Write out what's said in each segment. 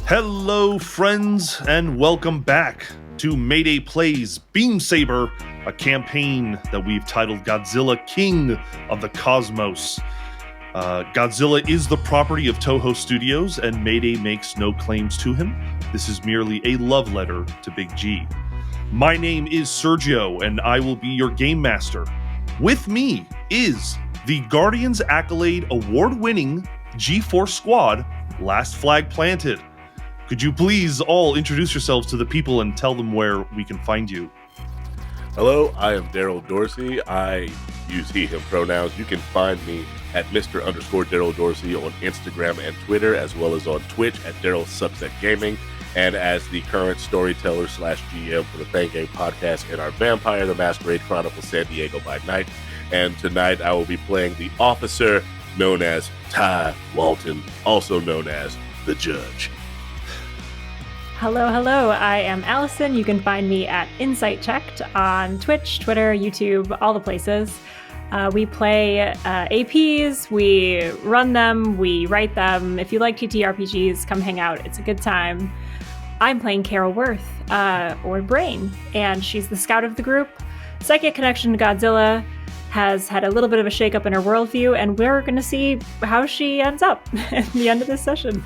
Hello, friends, and welcome back to Mayday Plays Beam Saber, a campaign that we've titled Godzilla, King of the Cosmos. Godzilla is the property of Toho Studios, and Mayday makes no claims to him. This is merely a love letter to Big G. My name is Sergio, and I will be your game master. With me is the Guardians Accolade award-winning G-Force squad, Last Flag Planted. Could you please all introduce yourselves to the people and tell them where we can find you? Hello, I am Darryl Dorsey. I use he, him pronouns. You can find me at Mr._Darryl Dorsey on Instagram and Twitter, as well as on Twitch at Darryl Sucks at Gaming, and as the current storyteller / GM for the Thang Game podcast in our Vampire the Masquerade Chronicles San Diego by Night. And tonight I will be playing the officer known as Ty Walton, also known as the Judge. Hello. I am Allison. You can find me at Insight Checked on Twitch, Twitter, YouTube, all the places. We play APs, we run them, we write them. If you like TTRPGs, come hang out. It's a good time. I'm playing Carol Worth, or Brain, and she's the scout of the group. Psychic connection to Godzilla, has had a little bit of a shakeup in her worldview, and we're going to see how she ends up at the end of this session.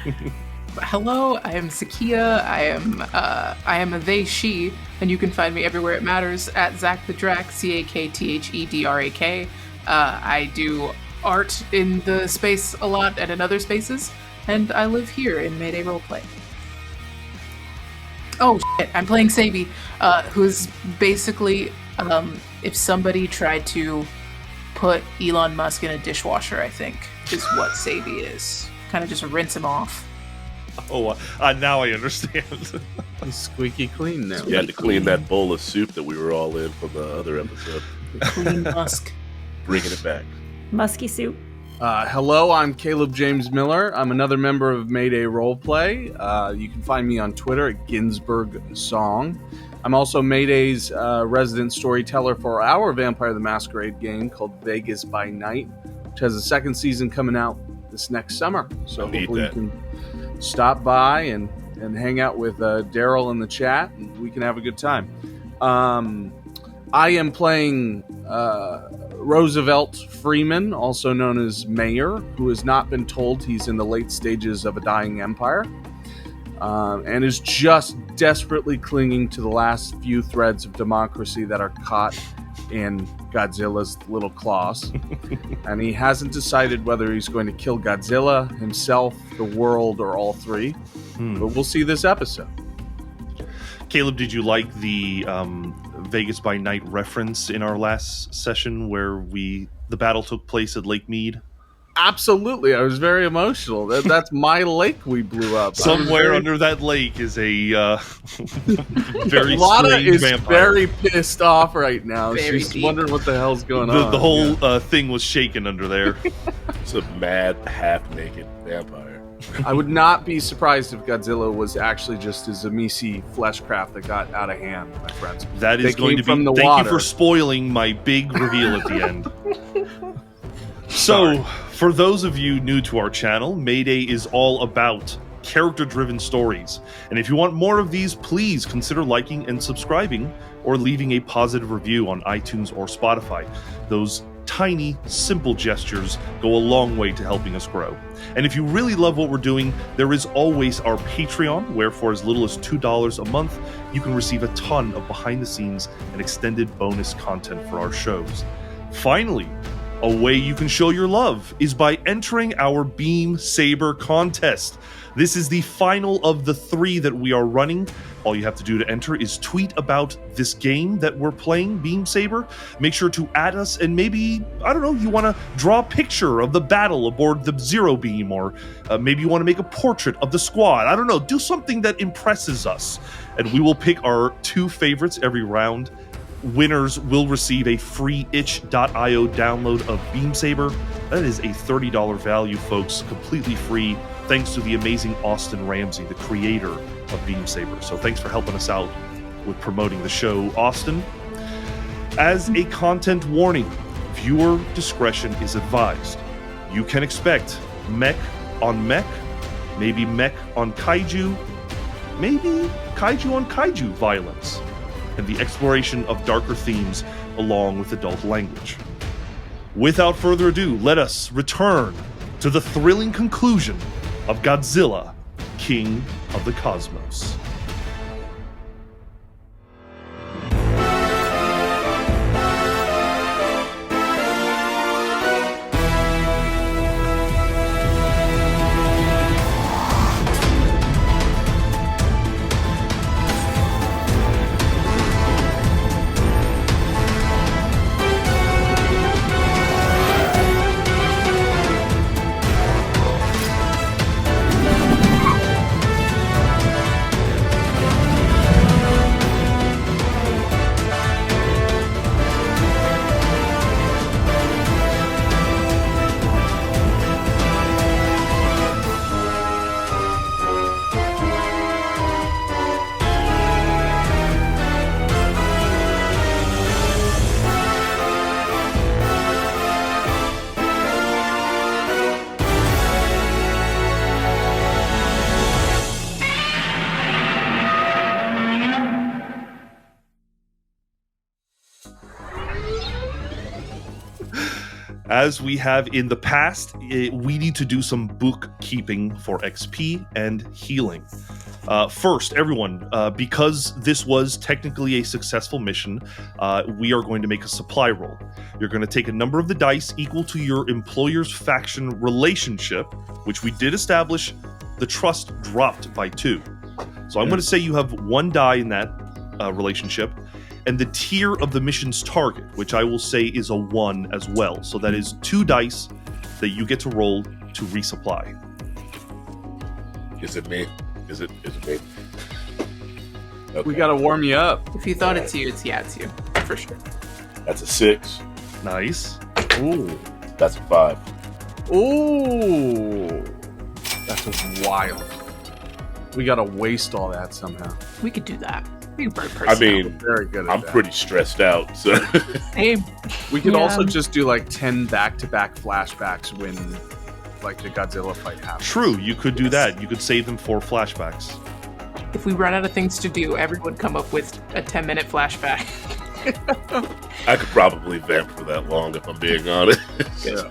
Hello, I am Zakiya. I am a they, she, and you can find me everywhere it matters at Zach the Drac, CAKTHEDRAK. I do art in the space a lot and in other spaces, and I live here in Mayday Roleplay. Oh shit, I'm playing Cebi, who's basically, if somebody tried to put Elon Musk in a dishwasher, I think, is what Cebi is. Kind of just rinse him off. Oh, now I understand. He's squeaky clean now. You had to clean that bowl of soup that we were all in from the other episode. Clean Musk. Bringing it back. Musky soup. Hello, I'm Caleb James Miller. I'm another member of Mayday Roleplay. You can find me on Twitter at Ginsburg Song. I'm also Mayday's resident storyteller for our Vampire the Masquerade game called Vegas by Night, which has a second season coming out this next summer. So hopefully you can stop by and hang out with Darryl in the chat, and we can have a good time. I am playing Roosevelt Freeman, also known as Mayor, who has not been told he's in the late stages of a dying empire, and is just desperately clinging to the last few threads of democracy that are caught in Godzilla's little claws. And he hasn't decided whether he's going to kill Godzilla, himself, the world, or all three. But we'll see this episode. Caleb, did you like the Vegas by Night reference in our last session where the battle took place at Lake Mead? Absolutely. I was very emotional. That's my lake we blew up. Somewhere under that lake is a very Lana is vampire. very pissed off right now. Very She's deep. wondering what the hell's going on. The whole thing was shaken under there. It's a mad, half-naked vampire. I would not be surprised if Godzilla was actually just a Zamisi fleshcraft that got out of hand, my friends. That is going to be... from the Thank water. you for spoiling my big reveal at the end. So, for those of you new to our channel, Mayday is all about character-driven stories. And if you want more of these, please consider liking and subscribing or leaving a positive review on iTunes or Spotify. Those tiny, simple gestures go a long way to helping us grow. And if you really love what we're doing, there is always our Patreon, where for as little as $2 a month, you can receive a ton of behind-the-scenes and extended bonus content for our shows. Finally, a way you can show your love is by entering our Beam Saber contest. This is the final of the 3 that we are running. All you have to do to enter is tweet about this game that we're playing, Beam Saber. Make sure to add us, and maybe, I don't know, you want to draw a picture of the battle aboard the Zero Beam, or maybe you want to make a portrait of the squad. I don't know, do something that impresses us. And we will pick our 2 favorites every round. Winners will receive a free itch.io download of Beam Saber. That is a $30 value, folks, completely free, thanks to the amazing Austin Ramsay, the creator of Beam Saber. So thanks for helping us out with promoting the show, Austin. As a content warning, viewer discretion is advised. You can expect mech on mech, maybe mech on kaiju, maybe kaiju on kaiju violence, and the exploration of darker themes along with adult language. Without further ado, let us return to the thrilling conclusion of Godzilla, King of the Cosmos. As we have in the past, we need to do some bookkeeping for XP and healing. First, everyone, because this was technically a successful mission, we are going to make a supply roll. You're going to take a number of the dice equal to your employer's faction relationship, which we did establish the trust dropped by 2. So I'm going to say you have 1 die in that relationship, and the tier of the mission's target, which I will say is a 1 as well. So that is 2 dice that you get to roll to resupply. Is it me? Is it me? Okay. We gotta warm you up. If you thought it's you, it's you, for sure. That's a 6. Nice. Ooh. That's a 5. Ooh. That's just wild. We gotta waste all that somehow. We could do that. We could burn I mean, Very good at I'm that. pretty stressed out, so Same. We could Yeah. also just do like 10 back-to-back flashbacks when like the Godzilla fight happens. True, you could do that. You could save them for flashbacks. If we run out of things to do, everyone come up with a 10-minute flashback. I could probably vamp for that long if I'm being honest. Yeah.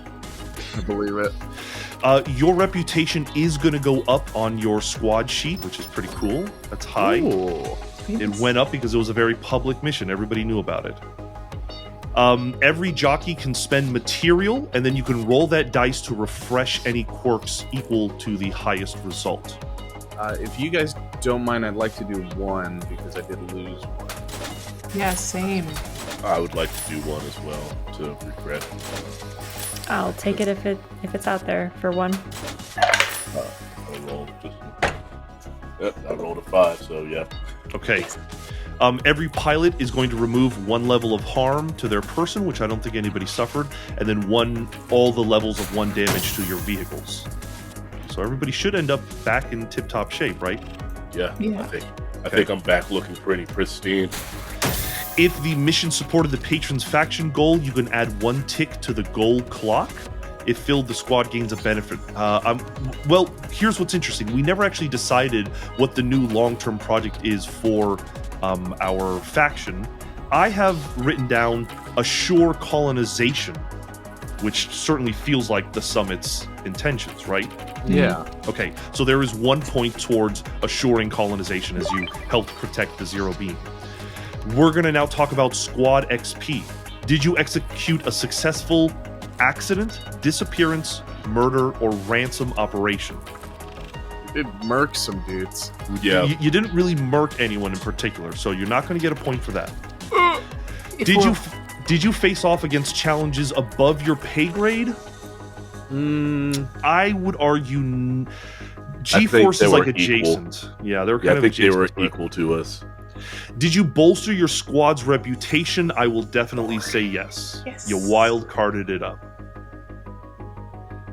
I believe it. Your reputation is going to go up on your squad sheet, which is pretty cool. That's high. Ooh. It went up because it was a very public mission. Everybody knew about it. Every jockey can spend material, and then you can roll that dice to refresh any quirks equal to the highest result. If you guys don't mind, I'd like to do 1 because I did lose 1. Yeah, same. I would like to do 1 as well to regret. I'll take it if it's out there for 1. I rolled a 5, so yeah. Okay. Every pilot is going to remove 1 level of harm to their person, which I don't think anybody suffered, and then all the levels of 1 damage to your vehicles. So everybody should end up back in tip-top shape, right? Yeah. Yeah. I think I'm back looking pretty pristine. If the mission supported the patron's faction goal, you can add 1 tick to the goal clock. If filled, the squad gains a benefit. Well, here's what's interesting. We never actually decided what the new long-term project is for our faction. I have written down assure colonization, which certainly feels like the summit's intentions, right? Yeah. Okay, so there is 1 point towards assuring colonization as you help protect the Zero Beam. We're going to now talk about squad XP. Did you execute a successful accident, disappearance, murder, or ransom operation? Did murk some dudes. Yeah. You didn't really murk anyone in particular, so you're not going to get a point for that. If Did we're- you face off against challenges above your pay grade? I would argue G-Force they is like were equal. adjacent. Yeah, they're Yeah, kind I of think they adjacent. were but- equal to us. Did you bolster your squad's reputation? I will definitely say yes. Yes. You wild carded it up.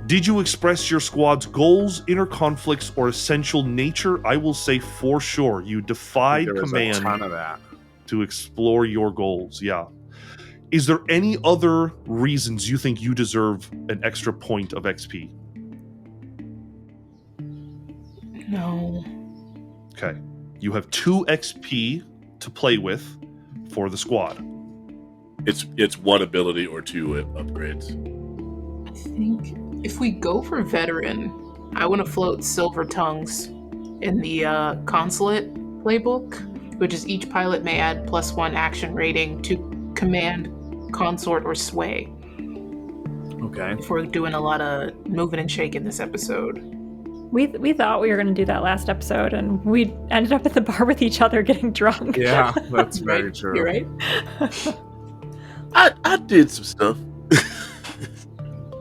Did you express your squad's goals, inner conflicts, or essential nature? I will say for sure you defied There was a command ton of that. to explore your goals. Yeah. Is there any other reasons you think you deserve an extra point of XP? No. Okay. You have 2 XP to play with for the squad. It's 1 ability or 2 upgrades. I think if we go for veteran, I want to float Silver Tongues in the consulate playbook, which is each pilot may add +1 action rating to command, consort, or sway. Okay. If we're doing a lot of moving and shaking this episode. We thought we were going to do that last episode, and we ended up at the bar with each other getting drunk. Yeah, that's very Right? true. You're right. I did some stuff.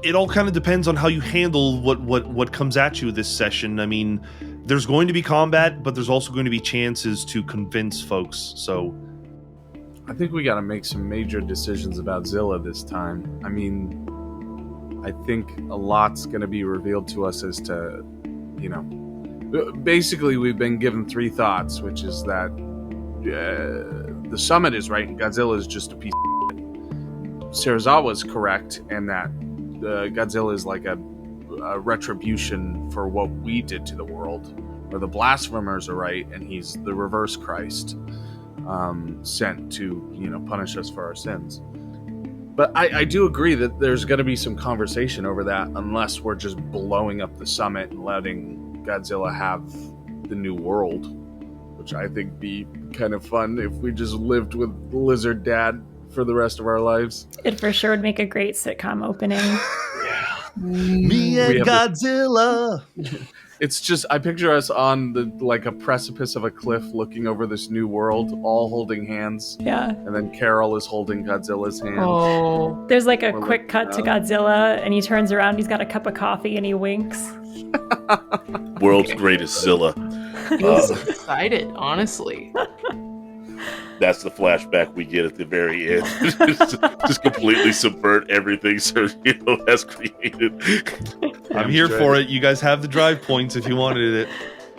It all kind of depends on how you handle what comes at you this session. I mean, there's going to be combat, but there's also going to be chances to convince folks. So I think we got to make some major decisions about Zilla this time. I mean, I think a lot's going to be revealed to us as to, basically we've been given 3 thoughts, which is that the summit is right and Godzilla is just a piece of shit. Serizawa's correct, and that Godzilla is like a retribution for what we did to the world. Or the blasphemers are right, and he's the reverse Christ, sent to, punish us for our sins. But I do agree that there's going to be some conversation over that, unless we're just blowing up the summit and letting Godzilla have the new world, which I think be kind of fun if we just lived with Lizard Dad for the rest of our lives. It for sure would make a great sitcom opening. me and Godzilla. It's just, I picture us on a precipice of a cliff looking over this new world, all holding hands. Yeah. And then Carol is holding Godzilla's hand. Oh, There's like a Or quick like, cut to Godzilla, and he turns around, he's got a cup of coffee, and he winks. World's greatest Zilla. feels excited, honestly. That's the flashback we get at the very end. just completely subvert everything Sergio has created. I'm here for it. You guys have the drive points if you wanted it.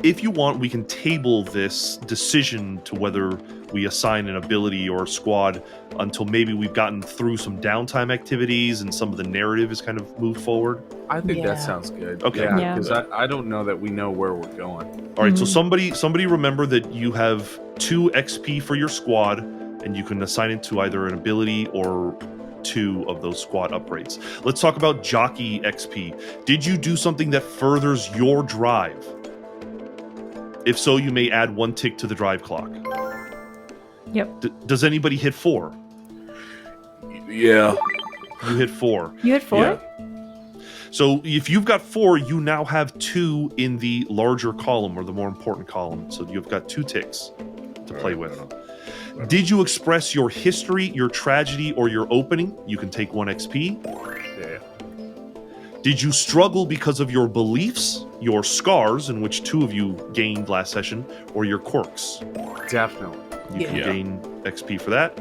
If you want, we can table this decision to whether we assign an ability or a squad until maybe we've gotten through some downtime activities and some of the narrative is kind of moved forward. I think Yeah. that sounds good. Okay. Yeah. Because I don't know that we know where we're going. All right, so Mhm. somebody remember that you have 2 XP for your squad, and you can assign it to either an ability or 2 of those squad upgrades. Let's talk about Jockey XP. Did you do something that furthers your drive? If so, you may add 1 tick to the drive clock. Yep. Does anybody hit 4? Yeah. You hit 4. You had 4? Yeah. So if you've got 4, you now have 2 in the larger column or the more important column. So you've got 2 ticks to play with. Did you express your history, your tragedy, or your opening? You can take 1 XP. Yeah. Did you struggle because of your beliefs, your scars, in which 2 of you gained last session, or your quirks? Definitely. You can Yeah. gain XP for that.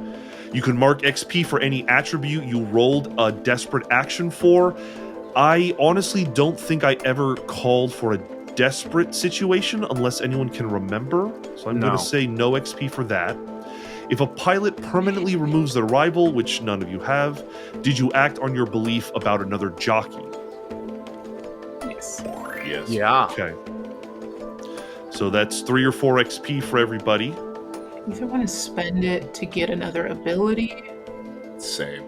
You can mark XP for any attribute you rolled a desperate action for. I honestly don't think I ever called for a desperate situation unless anyone can remember. So I'm going No. to say no XP for that. If a pilot permanently removes their rival, which none of you have, did you act on your belief about another jockey? Yes. Yes. Yeah. Okay. So that's 3 or 4 XP for everybody. If I want to spend it to get another ability Same.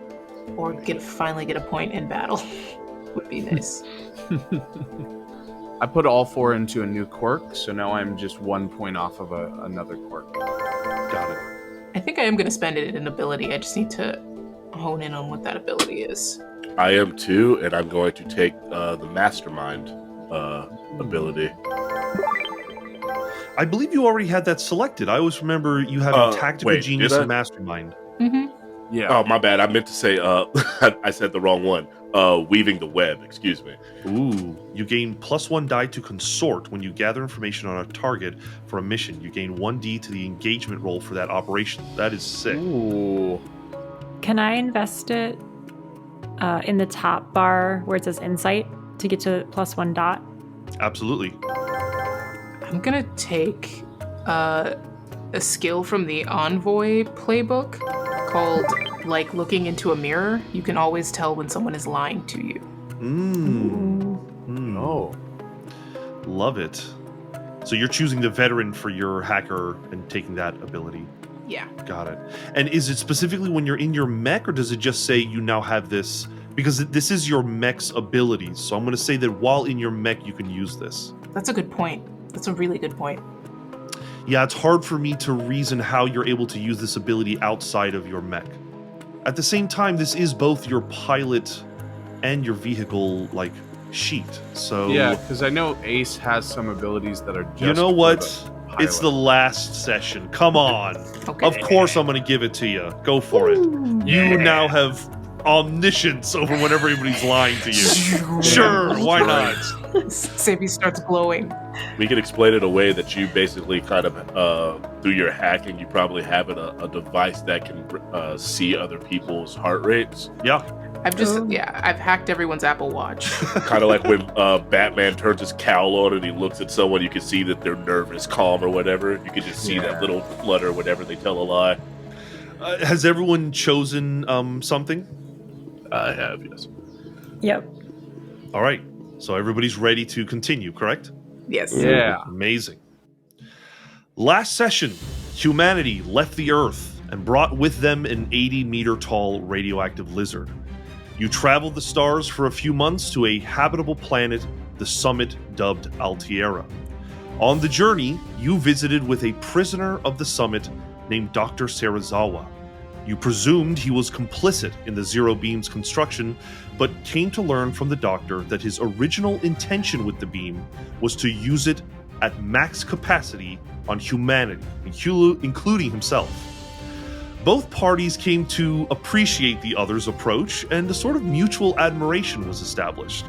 or finally get a point in battle, would be nice. I put all 4 into a new quirk, so now I'm just 1 point off of another quirk. Got it. I think I am going to spend it in ability. I just need to hone in on what that ability is. I am too, and I'm going to take the mastermind ability. I believe you already had that selected. I always remember you having Tactical wait, Genius did I? and Mastermind. Mm-hmm. Yeah. Oh, my bad. I meant to say, I said the wrong one. Weaving the web, excuse me. Ooh, you gain +1 die to consort when you gather information on a target for a mission. You gain 1d to the engagement roll for that operation. That is sick. Ooh. Can I invest it in the top bar where it says Insight to get to +1 dot? Absolutely. I'm going to take a skill from the Envoy playbook called, like, looking into a mirror. You can always tell when someone is lying to you. Mm. Ooh. Mm. Oh. Love it. So you're choosing the veteran for your hacker and taking that ability. Yeah. Got it. And is it specifically when you're in your mech, or does it just say you now have this? Because this is your mech's abilities. So I'm going to say that while in your mech, you can use this. That's a good point. That's a really good point. Yeah, it's hard for me to reason how you're able to use this ability outside of your mech. At the same time, this is both your pilot and your vehicle, like, sheet. So Yeah, because I know Ace has some abilities that are just you know for what? the It's the pilot. last session. Come on. Okay. Of course I'm going to give it to you. Go for it. You now have omniscience over when everybody's lying to you. Sure, why not? Cebi starts glowing. We can explain it a way that you basically kind of, through your hacking, you probably have a device that can see other people's heart rates. Yeah. I've hacked everyone's Apple Watch. Kind of like when Batman turns his cowl on and he looks at someone, you can see that they're nervous, calm, or whatever. You can just see that little flutter whenever they tell a lie. Has everyone chosen something? I have, yes. Yep. All right. So everybody's ready to continue, correct? Yes. Yeah. Amazing. Last session, humanity left the Earth and brought with them an 80-meter-tall radioactive lizard. You traveled the stars for a few months to a habitable planet, the summit dubbed Altierra. On the journey, you visited with a prisoner of the summit named Dr. Serizawa. You presumed he was complicit in the Zero Beam's construction, but came to learn from the doctor that his original intention with the beam was to use it at max capacity on humanity, including himself. Both parties came to appreciate the other's approach, and a sort of mutual admiration was established.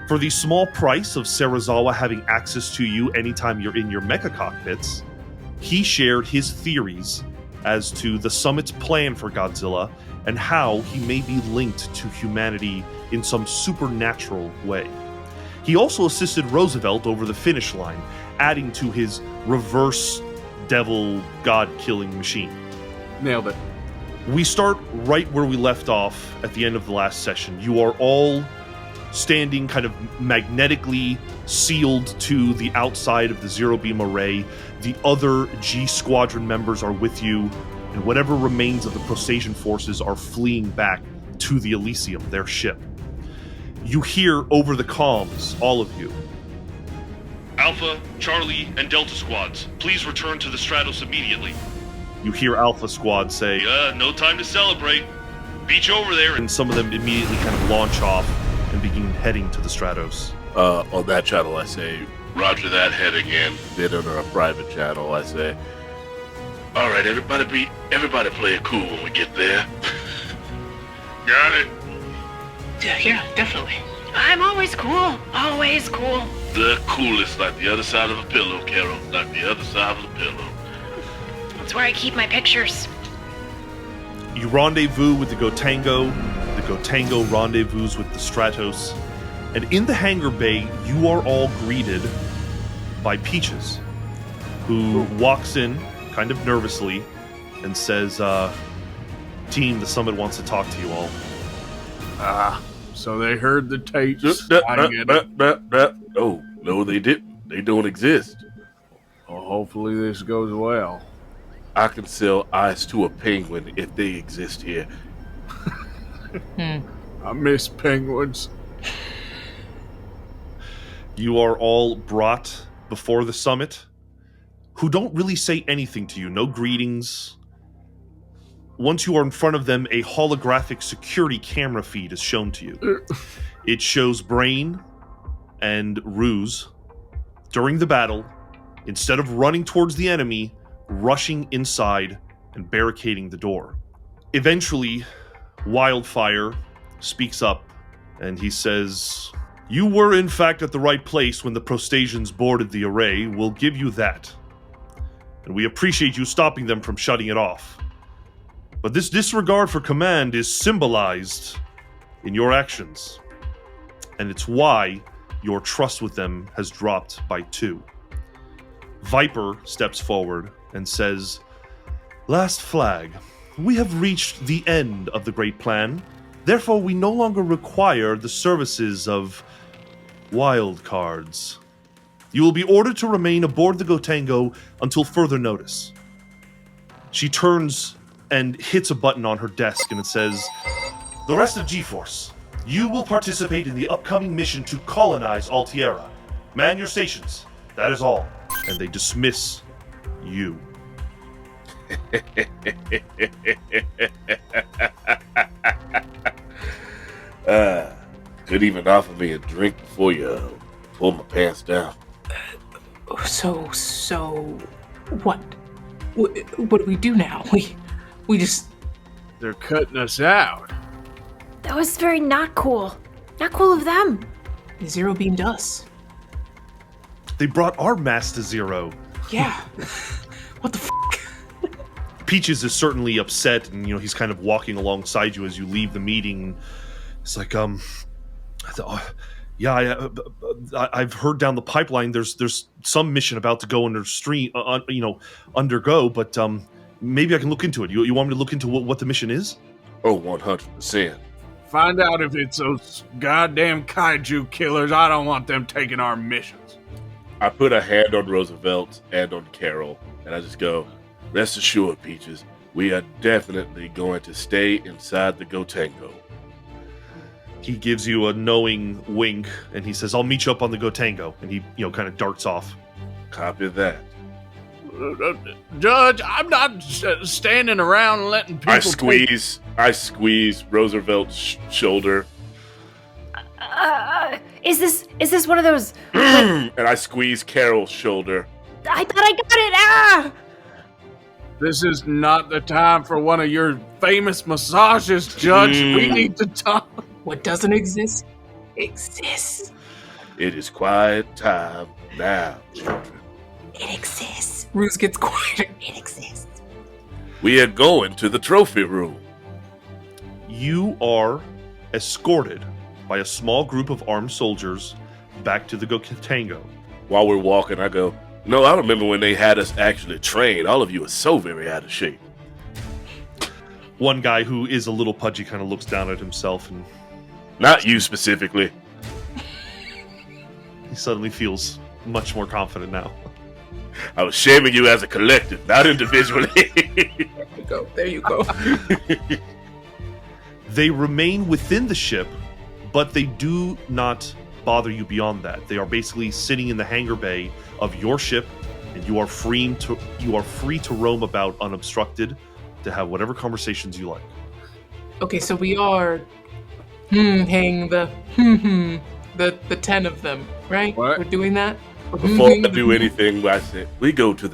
For the small price of Serizawa having access to you anytime you're in your mecha cockpits, he shared his theories as to the summit's plan for Godzilla and how he may be linked to humanity in some supernatural way. He also assisted Roosevelt over the finish line, adding to his reverse devil god-killing machine. Nailed it. We start right where we left off at the end of the last session. You are all standing kind of magnetically sealed to the outside of the Zero Beam array. The other G Squadron members are with you, and whatever remains of the Prostasian forces are fleeing back to the Elysium, their ship. You hear over the comms, all of you. Alpha, Charlie, and Delta squads, please return to the Stratos immediately. You hear Alpha squad say, no time to celebrate. Beach over there. And some of them immediately kind of launch off and begin heading to the Stratos. On that channel, I say, Roger that, head again. Then on our private channel, I say, all right, everybody play it cool when we get there. Got it? Yeah, definitely. I'm always cool. Always cool. The coolest, like the other side of a pillow, Carol. Like the other side of the pillow. That's where I keep my pictures. You rendezvous with the Gotango. The Gotango rendezvous with the Stratos. And in the hangar bay, you are all greeted by Peaches, who walks in kind of nervously and says, Team, the summit wants to talk to you all. So they heard the tapes. I get it. Oh, no, they didn't. They don't exist. Well, hopefully this goes well. I can sell eyes to a penguin if they exist here. I miss penguins. You are all brought before the summit, who don't really say anything to you. No greetings. Once you are in front of them, a holographic security camera feed is shown to you. It shows Brain and Ruse during the battle, instead of running towards the enemy, rushing inside and barricading the door. Eventually, Wildfire speaks up and he says, "You were in fact at the right place when the Prostasians boarded the array. We'll give you that. And we appreciate you stopping them from shutting it off. But this disregard for command is symbolized in your actions. And it's why your trust with them has dropped by 2. Viper steps forward and says, "Last flag, we have reached the end of the great plan. Therefore, we no longer require the services of wild cards. You will be ordered to remain aboard the Gotengo until further notice. She turns and hits a button on her desk, and it says, "The rest of G-Force, you will participate in the upcoming mission to colonize Altierra. Man your stations. That is all." And they dismiss you. Couldn't even offer me a drink before you pulled my pants down. So, what? What do we do now? We just... They're cutting us out. That was very not cool. Not cool of them. They zero beamed us. They brought our mass to zero. Yeah. What the f***? Peaches is certainly upset, and he's kind of walking alongside you as you leave the meeting. It's like, I've heard down the pipeline there's some mission about to go undergo, but maybe I can look into it. You want me to look into what the mission is? Oh, 100%. Find out if it's those goddamn kaiju killers. I don't want them taking our missions. I put a hand on Roosevelt and on Carol, and I just go, "Rest assured, Peaches, we are definitely going to stay inside the Gotengo." He gives you a knowing wink, and he says, "I'll meet you up on the Gotengo," and he, kind of darts off. Copy that. Judge, I'm not standing around letting people... I squeeze Roosevelt's shoulder. Is this one of those... And I squeeze Carol's shoulder. I thought I got it! Ah! This is not the time for one of your famous massages, Judge. We need to talk. What doesn't exist exists. It is quiet time now, children. It exists. Ruse gets quieter. It exists. We are going to the trophy room. You are escorted by a small group of armed soldiers back to the Gotengo. While we're walking, I go, "No, I remember when they had us actually trained. All of you are so very out of shape." One guy who is a little pudgy kind of looks down at himself, and Not you specifically. he suddenly feels much more confident now. I was shaming you as a collective, not individually. There you go. They remain within the ship, but they do not bother you beyond that. They are basically sitting in the hangar bay of your ship, and you are free to roam about unobstructed, to have whatever conversations you like. Okay, so we are hang the 10 of them, right? What? We're doing that? Before I do anything, I said, let's go to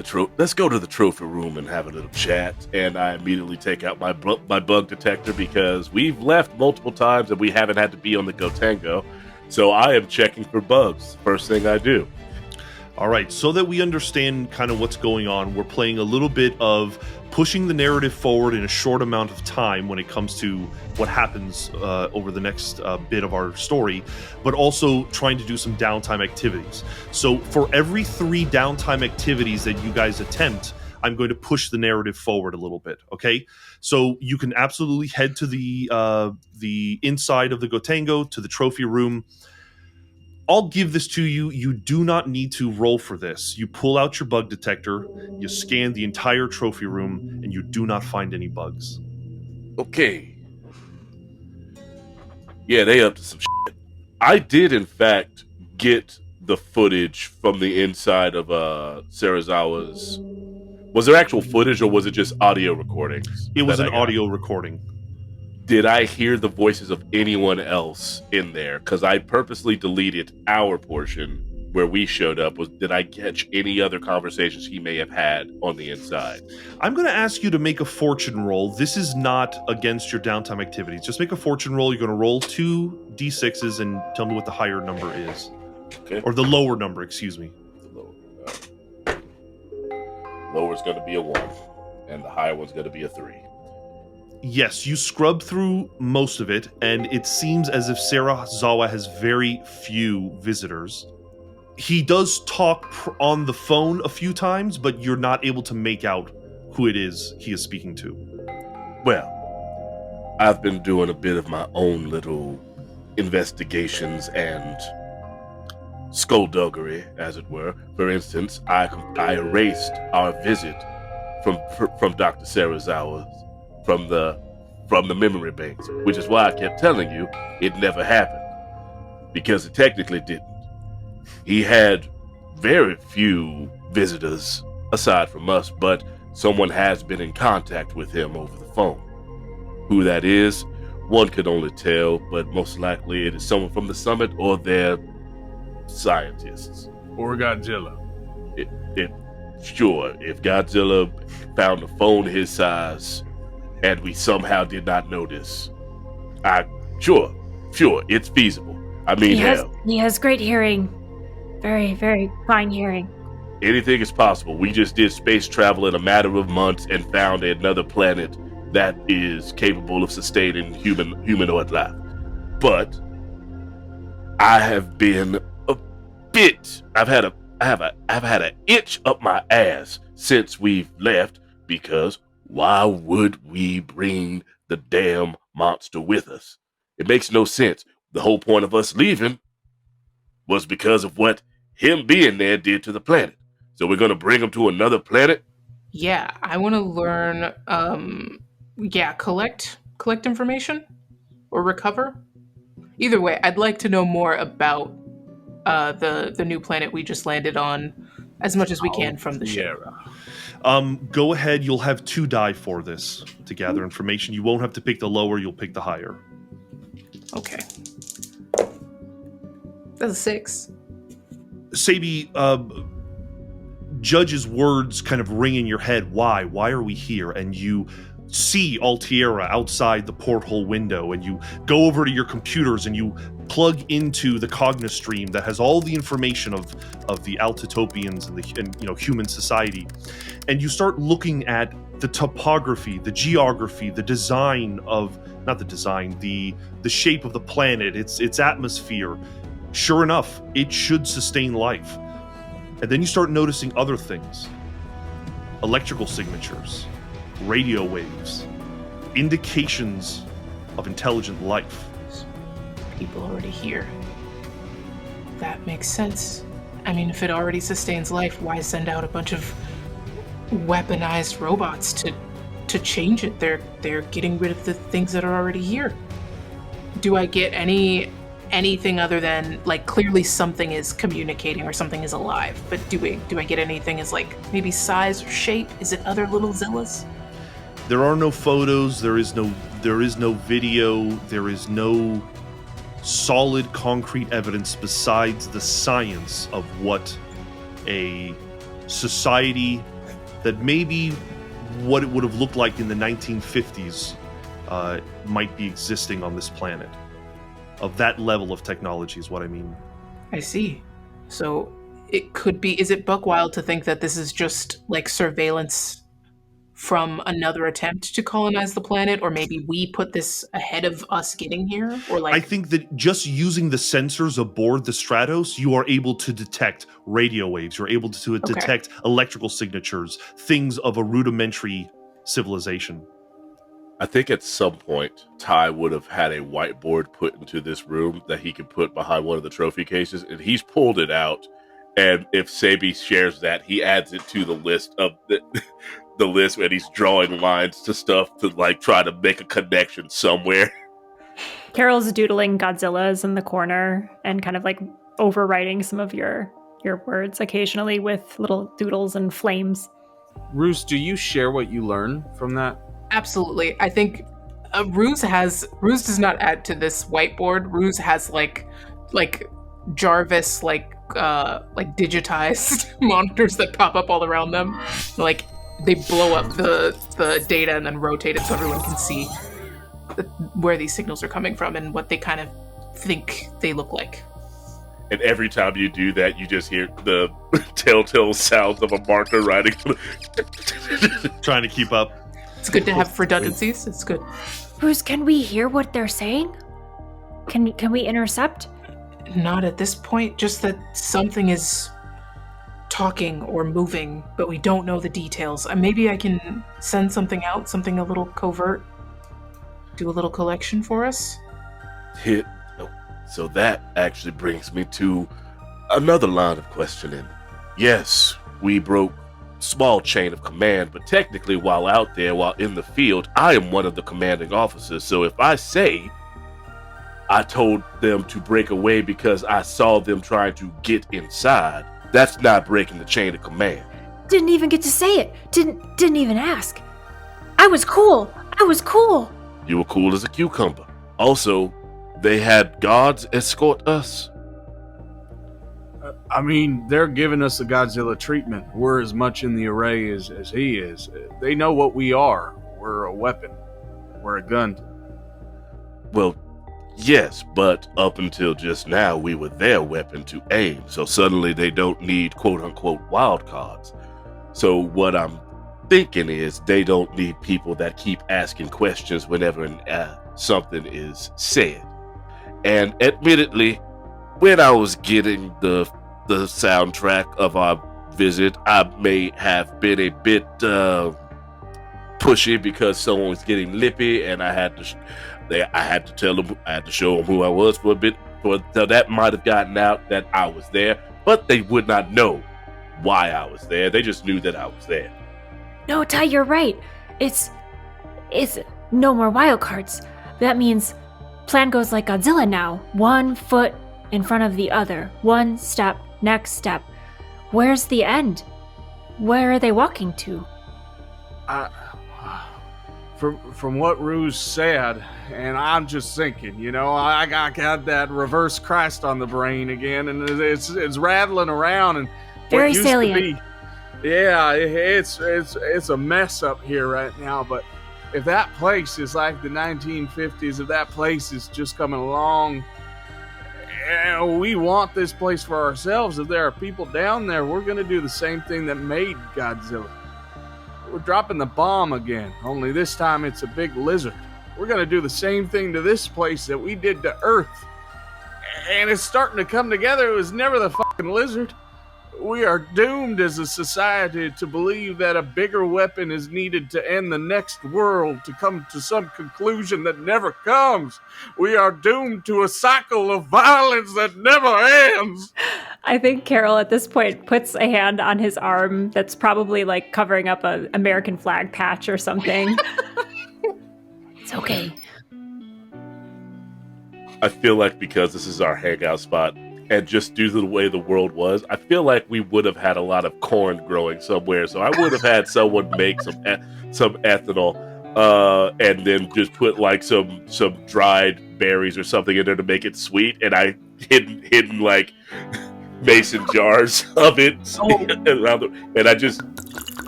the trophy room and have a little chat. And I immediately take out my bug detector because we've left multiple times and we haven't had to be on the Gotengo. So I am checking for bugs. First thing I do. All right, so that we understand kind of what's going on, we're playing a little bit of pushing the narrative forward in a short amount of time when it comes to what happens over the next bit of our story, but also trying to do some downtime activities. So for every 3 downtime activities that you guys attempt, I'm going to push the narrative forward a little bit, okay? So you can absolutely head to the inside of the Gotengo, to the trophy room. I'll give this to you. You do not need to roll for this. You pull out your bug detector, you scan the entire trophy room, and you do not find any bugs. Okay. Yeah, they up to some shit. I did, in fact, get the footage from the inside of Sarazawa's... Was there actual footage, or was it just audio recordings? It was an audio recording. Did I hear the voices of anyone else in there? Because I purposely deleted our portion where we showed up. Did I catch any other conversations he may have had on the inside? I'm going to ask you to make a fortune roll. This is not against your downtime activities. Just make a fortune roll. You're going to roll 2 d6s and tell me what the higher number is. Okay. Or the lower number, excuse me. Lower's going to be a 1, and the higher one's going to be a 3. Yes, you scrub through most of it, and it seems as if Sarazawa has very few visitors. He does talk on the phone a few times, but you're not able to make out who it is he is speaking to. Well, I've been doing a bit of my own little investigations, and skullduggery, as it were. For instance, I erased our visit from Dr. Sarazawa's from the memory banks, which is why I kept telling you it never happened, because it technically didn't. He had very few visitors aside from us, but someone has been in contact with him over the phone. Who that is, one could only tell, but most likely it is someone from the summit or their scientists. Or Godzilla. Sure, if Godzilla found a phone his size and we somehow did not notice, sure, it's feasible. I mean, he has great hearing. Very, very fine hearing. Anything is possible. We just did space travel in a matter of months and found another planet that is capable of sustaining humanoid life. But I have been I've had an itch up my ass since we've left, because why would we bring the damn monster with us? It makes no sense. The whole point of us leaving was because of what him being there did to the planet. So we're going to bring him to another planet? Yeah, I want to learn, collect information or recover. Either way, I'd like to know more about the new planet we just landed on as much as we can from the ship. Go ahead. You'll have 2 die for this to gather information. You won't have to pick the lower. You'll pick the higher. Okay. That's a 6. Cebi, Judge's words kind of ring in your head. Why? Why are we here? And you see Altierra outside the porthole window, and you go over to your computers and you plug into the Cognistream that has all the information of the Altitopians and human society, and you start looking at the topography, the geography, the design of the shape of the planet, its atmosphere. Sure enough, it should sustain life. And then you start noticing other things. Electrical signatures, radio waves, indications of intelligent life. People already here. That makes sense. I mean, if it already sustains life, why send out a bunch of weaponized robots to change it? They're getting rid of the things that are already here. Do I get anything other than, like, clearly something is communicating or something is alive, but do I get anything as, like, maybe size or shape? Is it other little Zillas? There are no photos, there is no video, there is no solid concrete evidence besides the science of what a society that maybe what it would have looked like in the 1950s might be existing on this planet. Of that level of technology is what I mean. I see. So it could be, is it buck wild to think that this is just like surveillance from another attempt to colonize the planet, or maybe we put this ahead of us getting here? Or like, I think that just using the sensors aboard the Stratos, you are able to detect radio waves, you're able to detect electrical signatures, things of a rudimentary civilization. I think at some point, Ty would have had a whiteboard put into this room that he could put behind one of the trophy cases, and he's pulled it out. And if Cebi shares that, he adds it to the list of the list where he's drawing lines to stuff to, like, try to make a connection somewhere. Carol's doodling Godzillas in the corner and kind of like overwriting some of your words occasionally with little doodles and flames. Ruse, do you share what you learn from that? Absolutely. I think Ruse does not add to this whiteboard. Ruse has like Jarvis, like digitized monitors that pop up all around them. Like, they blow up the data and then rotate it so everyone can see where these signals are coming from and what they kind of think they look like. And every time you do that, you just hear the telltale sounds of a marker writing. Trying to keep up. It's good to have redundancies. It's good. Bruce, can we hear what they're saying? Can we intercept? Not at this point, just that something is talking or moving, but we don't know the details. Maybe I can send something out, something a little covert. Do a little collection for us? So that actually brings me to Another line of questioning. Yes, we broke small chain of command, but technically while out there, while in the field, I am one of the commanding officers. So if I say I told them to break away because I saw them trying to get inside, that's not breaking the chain of command. Didn't even get to say it. Didn't even ask. I was cool. You were cool as a cucumber. Also, they had guards escort us. I mean, they're giving us the Godzilla treatment. We're as much in the array as he is. They know what we are. We're a weapon. We're a gun. Well, yes, but up until just now, we were their weapon to aim. So suddenly they don't need quote-unquote wild cards. So what I'm thinking is they don't need people that keep asking questions whenever something is said. And admittedly, when I was getting the soundtrack of our visit, I may have been a bit pushy because someone was getting lippy, and I had to tell them, I had to show them who I was for a bit. So that might have gotten out that I was there, but they would not know why I was there. They just knew that I was there. No, Ty, you're right. It's no more wild cards. That means plan goes like Godzilla now. 1 foot in front of the other. 1 step, next step. Where's the end? Where are they walking to? From what Ruse said, and I'm just thinking, I got that reverse Christ on the brain again, and it's rattling around, and Very what used salient. to be, yeah, it's a mess up here right now. But if that place is like the 1950s, if that place is just coming along, and we want this place for ourselves, if there are people down there, we're gonna do the same thing that made Godzilla. We're dropping the bomb again, only this time it's a big lizard. We're gonna do the same thing to this place that we did to Earth. And it's starting to come together. It was never the fucking lizard. We are doomed as a society to believe that a bigger weapon is needed to end the next world, to come to some conclusion that never comes. We are doomed to a cycle of violence that never ends. I think Carol at this point puts a hand on his arm that's probably like covering up an American flag patch or something. It's okay. I feel like because this is our hangout spot, and just due to the way the world was, I feel like we would have had a lot of corn growing somewhere. So I would have had someone make some ethanol, and then just put like some dried berries or something in there to make it sweet. And I hidden like mason jars of it, and I just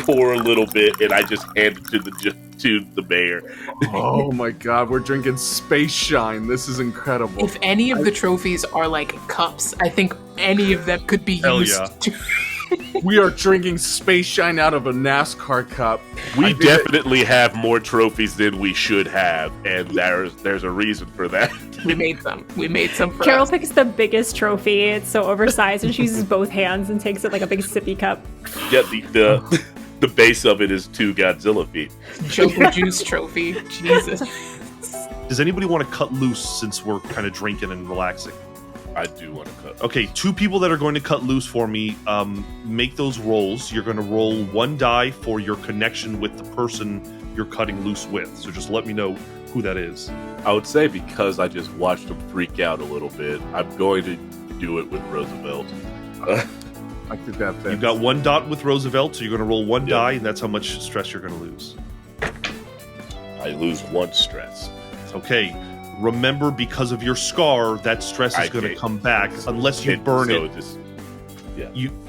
pour a little bit, and I just hand it to the mayor. Oh my god, we're drinking space shine. This is incredible. If any of the trophies are like cups, I think any of them could be used to... We are drinking space shine out of a NASCAR cup. We definitely have more trophies than we should have, and there's a reason for that. We made them. We made some for Carol us. picks the biggest trophy. It's so oversized, and she uses both hands and takes it like a big sippy cup. Yeah, the base of it is 2 Godzilla feet. Joker Juice trophy. Jesus. Does anybody want to cut loose since we're kind of drinking and relaxing? I do want to cut. Okay, 2 people that are going to cut loose for me, make those rolls. You're going to roll 1 die for your connection with the person you're cutting loose with. So just let me know who that is. I would say because I just watched him freak out a little bit, I'm going to do it with Roosevelt. I think that fits. You've got 1 dot with Roosevelt, so you're going to roll 1 die, and that's how much stress you're going to lose. I lose 1 stress. Okay. Remember, because of your scar, that stress is going to come back unless you burn it.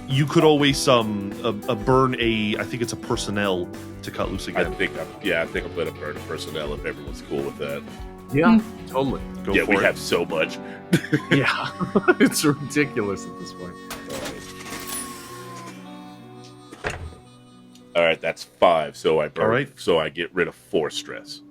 You could always burn I think it's a personnel to cut loose again. I think I'm going to burn a personnel if everyone's cool with that. Yeah, totally. Go Yeah, for we it. have so much. Yeah, it's ridiculous at this point. All right, that's 5. So I burn. All right. So I get rid of 4 stress.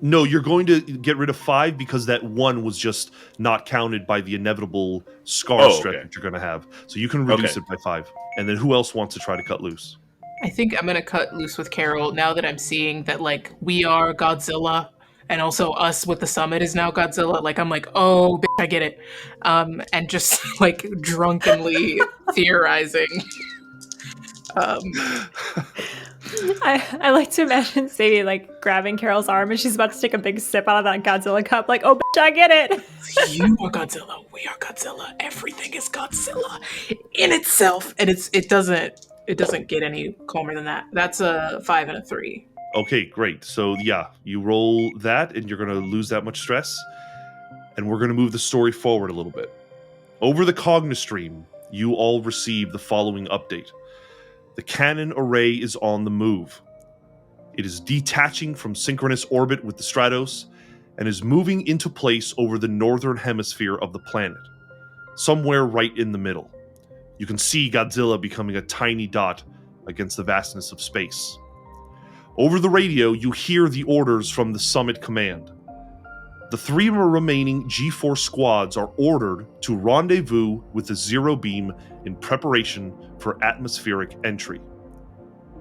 No, you're going to get rid of 5 because that 1 was just not counted by the inevitable scar stress that you're going to have. So you can reduce it by 5. And then who else wants to try to cut loose? I think I'm gonna cut loose with Carol now that I'm seeing that like we are Godzilla and also us with the summit is now Godzilla. Like, I'm like, oh, bitch, I get it. And just like drunkenly theorizing. I like to imagine Sadie like grabbing Carol's arm and she's about to take a big sip out of that Godzilla cup, like, oh, bitch, I get it. You are Godzilla. We are Godzilla. Everything is Godzilla in itself, and it doesn't get any calmer than that. That's a 5 and a 3. Okay, great. So yeah, you roll that and you're going to lose that much stress. And we're going to move the story forward a little bit. Over the Cognistream, you all receive the following update. The cannon array is on the move. It is detaching from synchronous orbit with the Stratos and is moving into place over the northern hemisphere of the planet, somewhere right in the middle. You can see Godzilla becoming a tiny dot against the vastness of space. Over the radio, you hear the orders from the Summit Command. The 3 remaining G4 squads are ordered to rendezvous with the Zero Beam in preparation for atmospheric entry.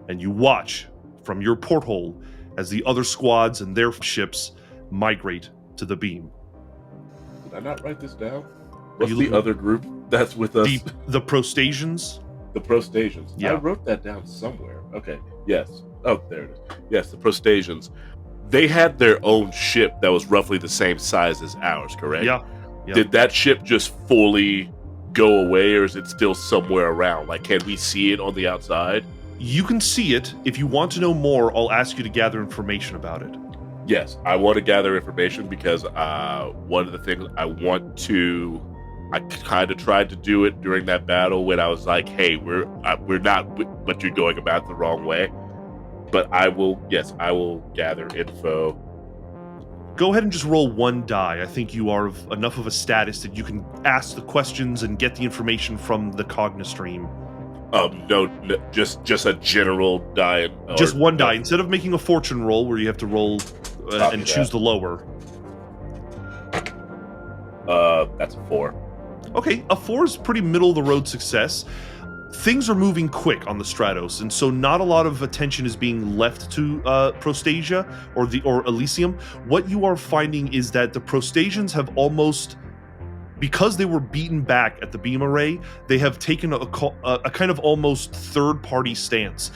And you watch from your porthole as the other squads and their ships migrate to the beam. Did I not write this down? What's the other group that's with us? The Prostasians. The Prostasians. Yeah. I wrote that down somewhere. Okay. Yes. Oh, there it is. Yes, the Prostasians. They had their own ship that was roughly the same size as ours, correct? Yeah. Did that ship just fully go away, or is it still somewhere around? Like, can we see it on the outside? You can see it. If you want to know more, I'll ask you to gather information about it. Yes, I want to gather information because one of the things I kind of tried to do it during that battle when I was like, hey, we're not, but you're going about it the wrong way. But I will gather info. Go ahead and just roll 1 die. I think you are of enough of a status that you can ask the questions and get the information from the Cognistream. No, just a general die. Just 1 die. Instead of making a fortune roll where you have to roll and choose the lower. That's a 4. Okay, a 4 is pretty middle of the road success. Things are moving quick on the Stratos, and so not a lot of attention is being left to Prostasia or Elysium. What you are finding is that the Prostasians have almost, because they were beaten back at the beam array, they have taken a kind of almost third-party stance.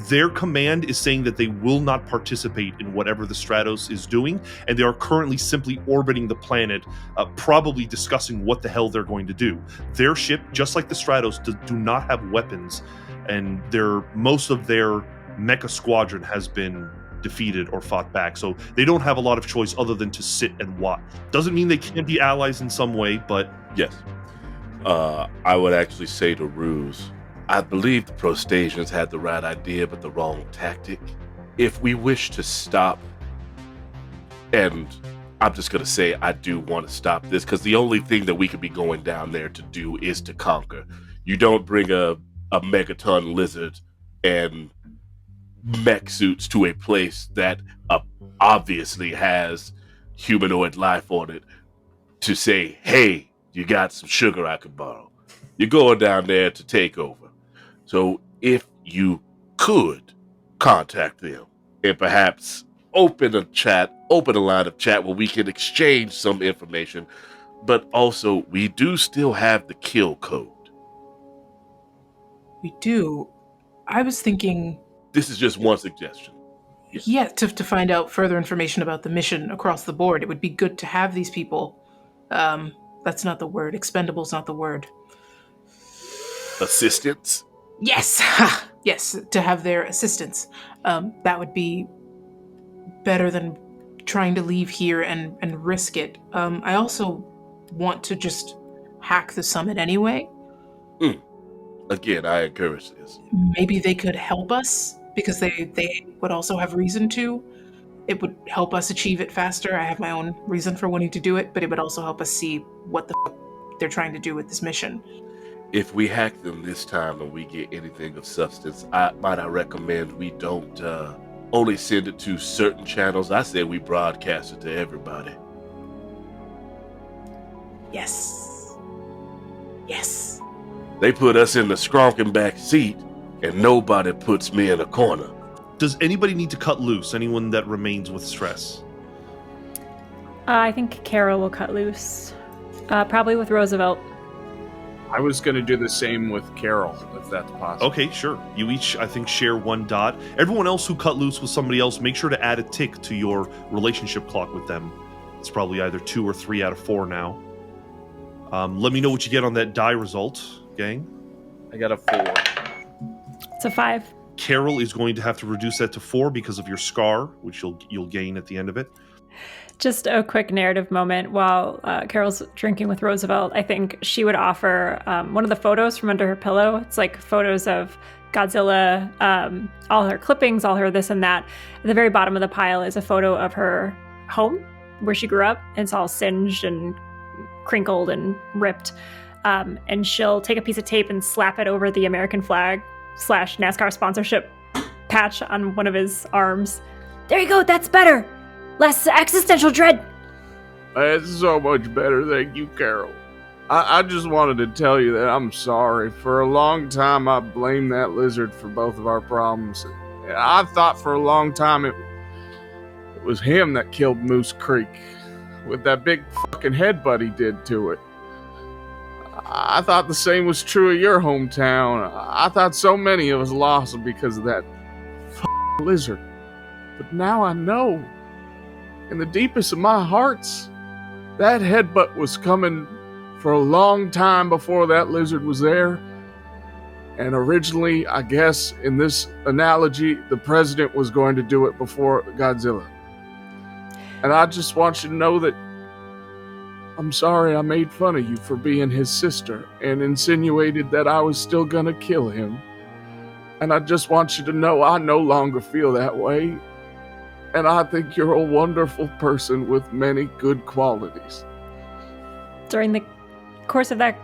Their command is saying that they will not participate in whatever the Stratos is doing, and they are currently simply orbiting the planet, probably discussing what the hell they're going to do. Their ship, just like the Stratos, do not have weapons, and most of their mecha squadron has been defeated or fought back, so they don't have a lot of choice other than to sit and watch. Doesn't mean they can't be allies in some way, but yes. I would actually say to Ruse, I believe the Prostasians had the right idea but the wrong tactic. If we wish to stop, and I'm just gonna say I do want to stop this, because the only thing that we could be going down there to do is to conquer. You don't bring a megaton lizard and mech suits to a place that obviously has humanoid life on it to say, hey, you got some sugar I could borrow. You're going down there to take over. So if you could contact them and perhaps open a line of chat where we can exchange some information, but also we do still have the kill code. We do. I was thinking, this is just one suggestion. yeah, to find out further information about the mission across the board. It would be good to have these people. That's not the word. Expendable's not the word. Assistance? Yes! Yes, to have their assistance. That would be better than trying to leave here and risk it. I also want to just hack the summit anyway. Again, I encourage this. Maybe they could help us, because they would also have reason to. It would help us achieve it faster. I have my own reason for wanting to do it, but it would also help us see what the they're trying to do with this mission. If we hack them this time and we get anything of substance, I recommend we don't only send it to certain channels. I say we broadcast it to everybody. Yes. Yes. They put us in the skronking back seat, and nobody puts me in a corner. does anybody need to cut loose? Anyone that remains with stress? I think Carol will cut loose. Probably with Roosevelt. I was going to do the same with Carol, if that's possible. Okay, sure. You each, I think, share 1 dot. Everyone else who cut loose with somebody else, make sure to add a tick to your relationship clock with them. It's probably either 2 or 3 out of 4 now. Let me know what you get on that die result, gang. I got a 4. It's a 5. Carol is going to have to reduce that to 4 because of your scar, which you'll gain at the end of it. Just a quick narrative moment while Carol's drinking with Roosevelt. I think she would offer one of the photos from under her pillow. It's like photos of Godzilla, all her clippings, all her this and that. At the very bottom of the pile is a photo of her home where she grew up. And it's all singed and crinkled and ripped. And she'll take a piece of tape and slap it over the American flag / NASCAR sponsorship patch on one of his arms. There you go, that's better. Less existential dread. That's so much better, thank you, Carol. I just wanted to tell you that I'm sorry. For a long time, I blamed that lizard for both of our problems. I thought for a long time it was him that killed Moose Creek with that big fucking headbutt he did to it. I thought the same was true of your hometown. I thought so many of us lost because of that lizard. But now I know. In the deepest of my hearts, that headbutt was coming for a long time before that lizard was there. And originally, I guess, in this analogy, the president was going to do it before Godzilla. And I just want you to know that I'm sorry I made fun of you for being his sister and insinuated that I was still gonna kill him. And I just want you to know I no longer feel that way. And I think you're a wonderful person with many good qualities. During the course of that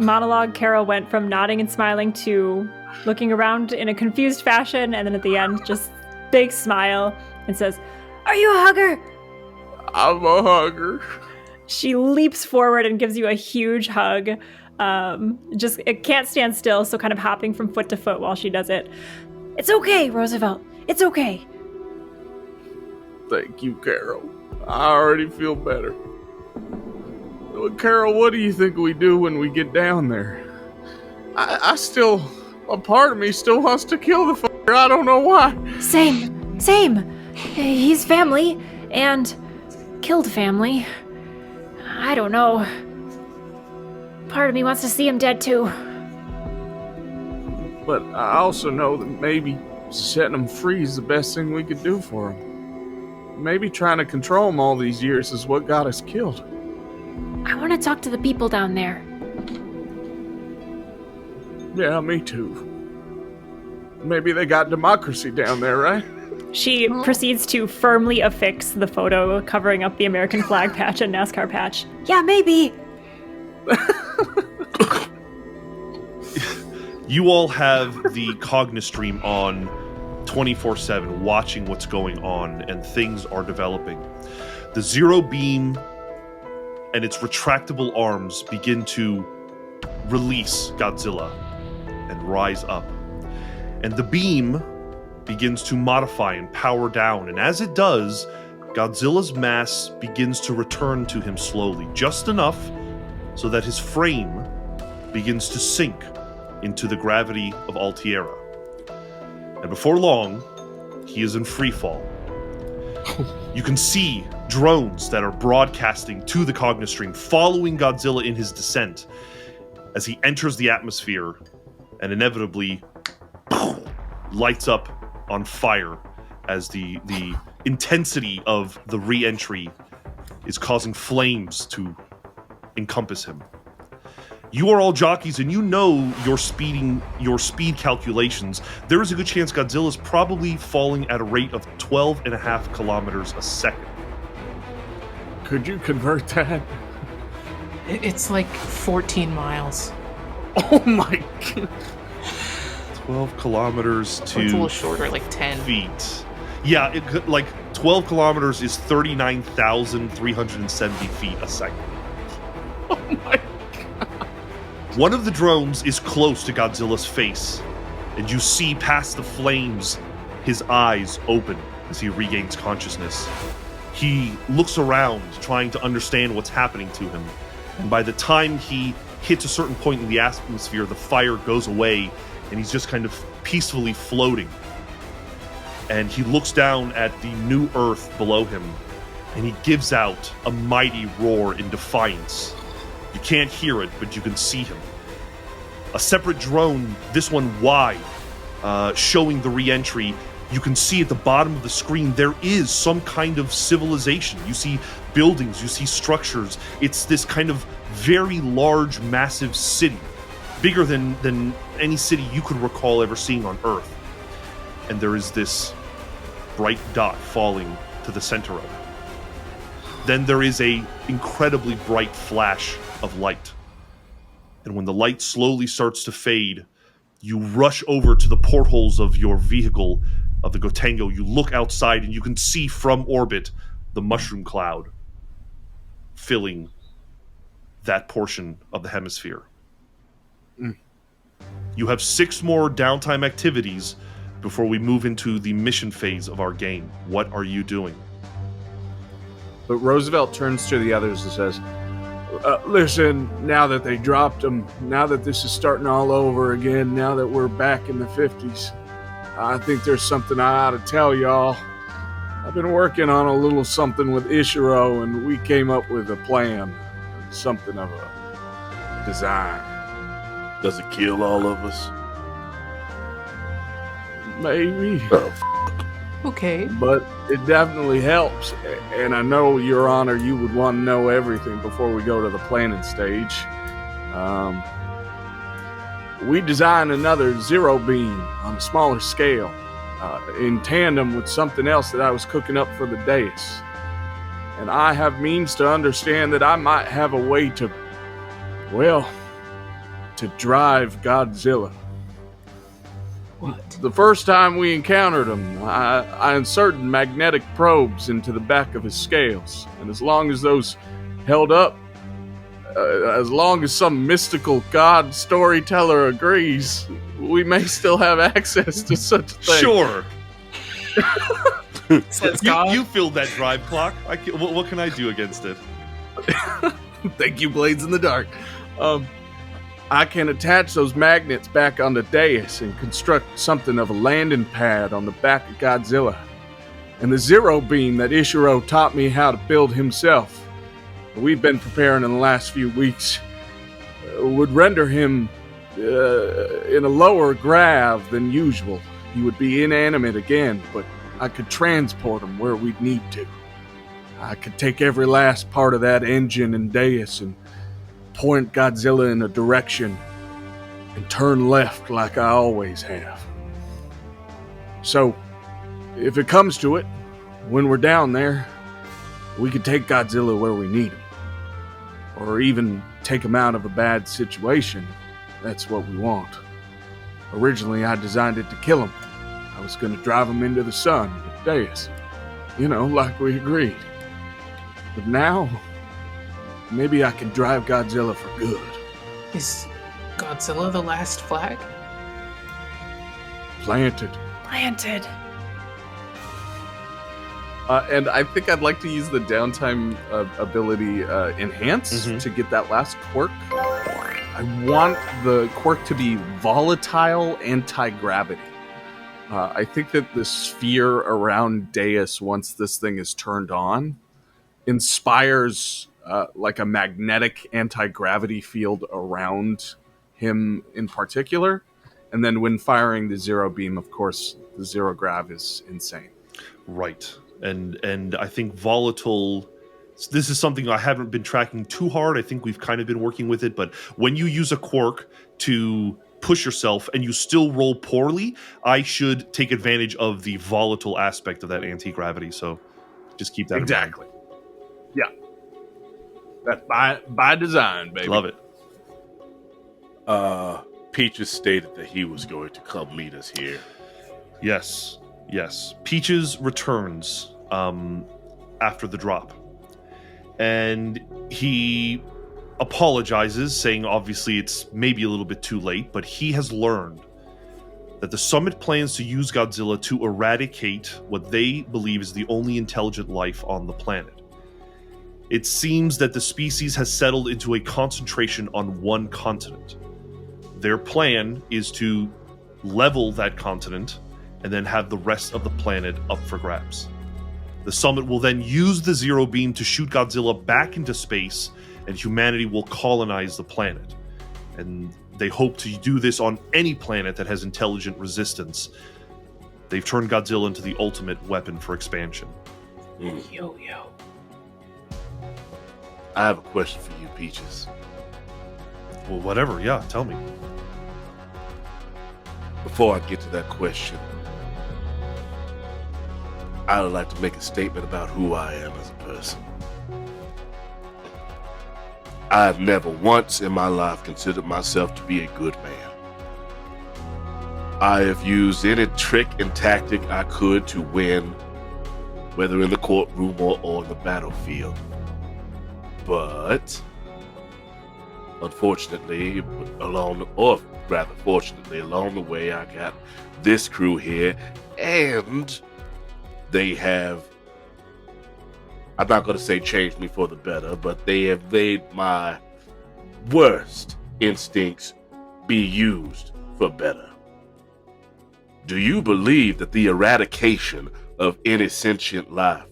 monologue, Carol went from nodding and smiling to looking around in a confused fashion, and then at the end, just big smile and says, Are you a hugger? I'm a hugger. She leaps forward and gives you a huge hug. It can't stand still, so kind of hopping from foot to foot while she does it. It's okay, Roosevelt. It's okay. Thank you, Carol. I already feel better. Well, Carol, what do you think we do when we get down there? A part of me still wants to kill the fucker. I don't know why. Same. He's family, and killed family. I don't know. Part of me wants to see him dead too. But I also know that maybe setting him free is the best thing we could do for him. Maybe trying to control him all these years is what got us killed. I want to talk to the people down there. Yeah, me too. Maybe they got democracy down there, right? She proceeds to firmly affix the photo covering up the American flag patch and NASCAR patch. Yeah, maybe. You all have the Cognistream on 24/7, watching what's going on, and things are developing. The Zero Beam and its retractable arms begin to release Godzilla and rise up. And the beam begins to modify and power down, and as it does, Godzilla's mass begins to return to him slowly, just enough so that his frame begins to sink into the gravity of Altierra. And before long, he is in free fall. You can see drones that are broadcasting to the Cognistream, following Godzilla in his descent as he enters the atmosphere and inevitably lights up on fire as the intensity of the re-entry is causing flames to encompass him. You are all jockeys, and you know your speed calculations. There is a good chance Godzilla is probably falling at a rate of 12.5 kilometers a second. Could you convert that? It's like 14 miles. Oh my god. 12 kilometers to It's a little shorter, like 10. feet. Yeah, it could, like 12 kilometers is 39,370 feet a second. Oh my. One of the drones is close to Godzilla's face, and you see past the flames his eyes open as he regains consciousness. He looks around, trying to understand what's happening to him. And by the time he hits a certain point in the atmosphere, the fire goes away, and he's just kind of peacefully floating. And he looks down at the new Earth below him, and he gives out a mighty roar in defiance. You can't hear it, but you can see him. A separate drone, this one wide, showing the re-entry. You can see at the bottom of the screen there is some kind of civilization. You see buildings, you see structures. It's this kind of very large, massive city, bigger than any city you could recall ever seeing on Earth. And there is this bright dot falling to the center of it. Then there is a incredibly bright flash of light. And when the light slowly starts to fade, you rush over to the portholes of your vehicle, of the Gotengo. You look outside and you can see from orbit the mushroom cloud filling that portion of the hemisphere. You have 6 more downtime activities before we move into the mission phase of our game. What are you doing? But Roosevelt turns to the others and says, listen, now that they dropped him, now that this is starting all over again, now that we're back in the 50s, I think there's something I ought to tell y'all. I've been working on a little something with Ishiro, and we came up with a plan, something of a design. Does it kill all of us? Maybe. Okay. But it definitely helps, and I know, Your Honor, you would want to know everything before we go to the planning stage. We designed another zero beam on a smaller scale, in tandem with something else that I was cooking up for the dais. And I have means to understand that I might have a way to, well, to drive Godzilla. What? The first time we encountered him, I inserted magnetic probes into the back of his scales, and as long as those held up, as long as some mystical god storyteller agrees, we may still have access to such a thing. Sure. Says God. You filled that drive clock. What can I do against it? Thank you, Blades in the Dark. I can attach those magnets back on the dais and construct something of a landing pad on the back of Godzilla. And the zero beam that Ishiro taught me how to build himself, we've been preparing in the last few weeks, would render him in a lower grav than usual. He would be inanimate again, but I could transport him where we'd need to. I could take every last part of that engine and dais and point Godzilla in a direction and turn left like I always have. So, if it comes to it, when we're down there, we could take Godzilla where we need him. Or even take him out of a bad situation. That's what we want. Originally, I designed it to kill him. I was going to drive him into the sun with dais. You know, like we agreed. But now, maybe I can drive Godzilla for good. Is Godzilla the last flag? Planted. Planted. And I think I'd like to use the downtime ability Enhance to get that last quirk. I want the quirk to be volatile anti-gravity. I think that the sphere around Deus, once this thing is turned on, inspires like a magnetic anti-gravity field around him in particular. And then when firing the zero beam, of course, the zero grav is insane. Right. And I think volatile, this is something I haven't been tracking too hard. I think we've kind of been working with it, but when you use a quirk to push yourself and you still roll poorly, I should take advantage of the volatile aspect of that anti-gravity. So just keep that in mind. Yeah. That's by design, baby. Love it. Peaches stated that he was going to come meet us here. Yes. Peaches returns after the drop. And he apologizes, saying obviously it's maybe a little bit too late, but he has learned that the summit plans to use Godzilla to eradicate what they believe is the only intelligent life on the planet. It seems that the species has settled into a concentration on one continent. Their plan is to level that continent and then have the rest of the planet up for grabs. The summit will then use the zero beam to shoot Godzilla back into space, and humanity will colonize the planet. And they hope to do this on any planet that has intelligent resistance. They've turned Godzilla into the ultimate weapon for expansion. Yo. I have a question for you, Peaches. Well, whatever, yeah, tell me. Before I get to that question, I would like to make a statement about who I am as a person. I have never once in my life considered myself to be a good man. I have used any trick and tactic I could to win, whether in the courtroom or on the battlefield. But, unfortunately, along the way, I got this crew here, and they have, I'm not going to say changed me for the better, but they have made my worst instincts be used for better. Do you believe that the eradication of any sentient life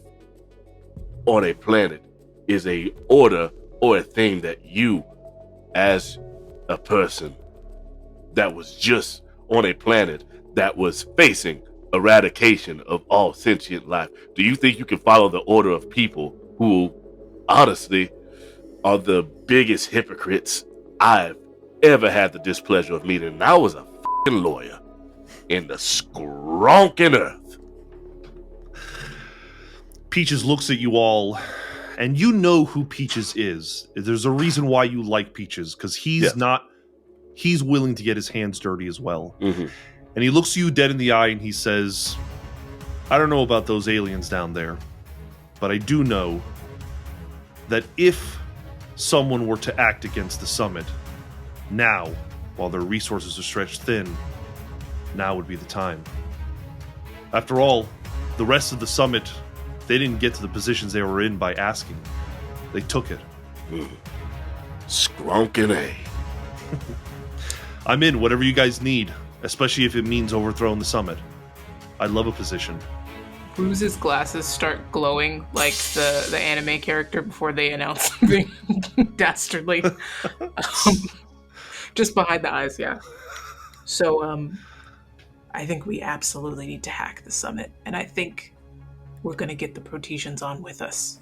on a planet is a order or a thing that you, as a person that was just on a planet that was facing eradication of all sentient life, do you think you can follow the order of people who, honestly, are the biggest hypocrites I've ever had the displeasure of meeting? And I was a f***ing lawyer in the skronking earth. Peaches looks at you all, and you know who Peaches is. There's a reason why you like Peaches, because he's willing to get his hands dirty as well. Mm-hmm. And he looks you dead in the eye and he says, I don't know about those aliens down there, but I do know that if someone were to act against the summit, now, while their resources are stretched thin, now would be the time. After all, the rest of the summit, they didn't get to the positions they were in by asking. They took it. Skronkin' A. I'm in, whatever you guys need, especially if it means overthrowing the summit. I love a position. Ruse's glasses start glowing like the anime character before they announce something dastardly. Just behind the eyes, yeah. So, I think we absolutely need to hack the summit, and I think we're going to get the Protesians on with us.